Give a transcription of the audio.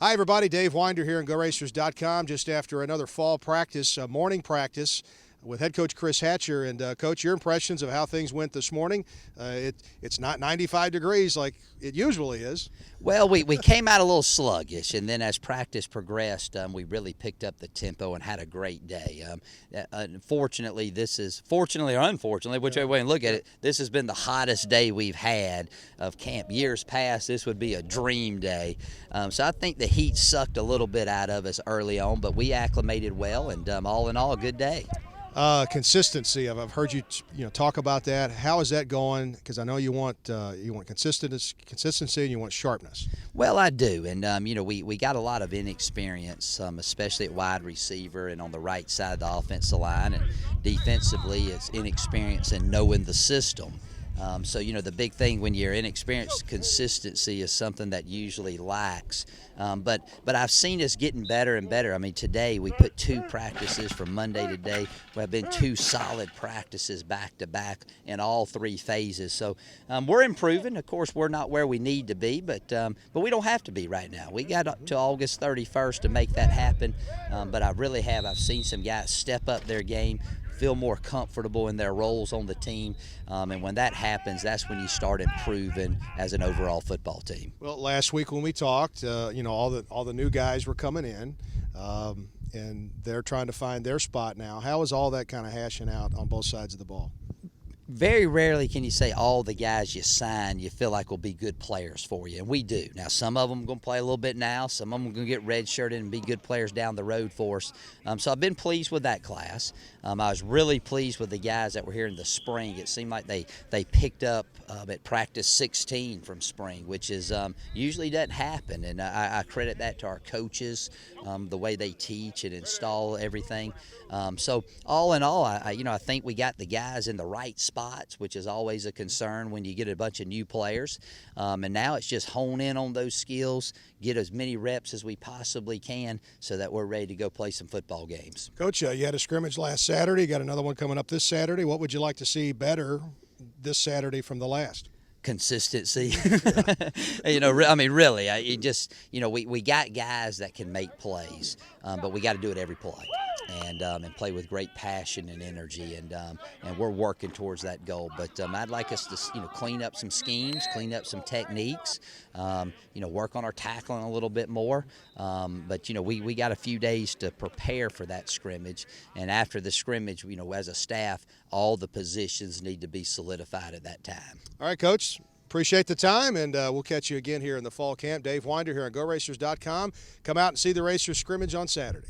Hi, everybody. Dave Winder here on GoRacers.com just after another fall practice, morning practice with head coach Chris Hatcher. And, Coach, your impressions of how things went this morning. It's not 95 degrees like it usually is. Well, we came out a little sluggish, and then as practice progressed, we really picked up the tempo and had a great day. Unfortunately, fortunately or unfortunately, whichever way you look at it, this has been the hottest day we've had of camp. Years past, this would be a dream day. So I think the heat sucked a little bit out of us early on, but we acclimated well, and all in all, a good day. Consistency. I've heard you talk about that. How is that going? Because I know you want consistency and you want sharpness. Well, I do, and we got a lot of inexperience, especially at wide receiver and on the right side of the offensive line, and defensively, it's inexperience in knowing the system. So the big thing when you're inexperienced, consistency is something that usually lacks. But I've seen us getting better and better. I mean, today we put 2 practices from Monday to today. We have been 2 solid practices back to back in all 3 phases. So we're improving. Of course, we're not where we need to be, but we don't have to be right now. We got up to August 31st to make that happen. But I've seen some guys step up their game, feel more comfortable in their roles on the team, and when that happens, that's when you start improving as an overall football team. Well, last week when we talked, all the new guys were coming in, and they're trying to find their spot now. How is all that kind of hashing out on both sides of the ball? Very rarely can you say all the guys you sign you feel like will be good players for you, and we do. Now, some of them are going to play a little bit now. Some of them are going to get redshirted and be good players down the road for us. So I've been pleased with that class. I was really pleased with the guys that were here in the spring. It seemed like they picked up at practice 16 from spring, which is usually doesn't happen, and I credit that to our coaches, the way they teach and install everything. So all in all, I think we got the guys in the right spots, which is always a concern when you get a bunch of new players. And now it's just hone in on those skills, get as many reps as we possibly can so that we're ready to go play some football games. Coach, you had a scrimmage last Saturday. You got another one coming up this Saturday. What would you like to see better this Saturday from the last? Consistency. Really, we got guys that can make plays, but we got to do it every play, and play with great passion and energy, and we're working towards that goal. But I'd like us to clean up some schemes, clean up some techniques, work on our tackling a little bit more. But we got a few days to prepare for that scrimmage, and after the scrimmage, as a staff, all the positions need to be solidified at that time. All right, Coach. Appreciate the time, and we'll catch you again here in the fall camp. Dave Winder here on GoRacers.com. Come out and see the Racers scrimmage on Saturday.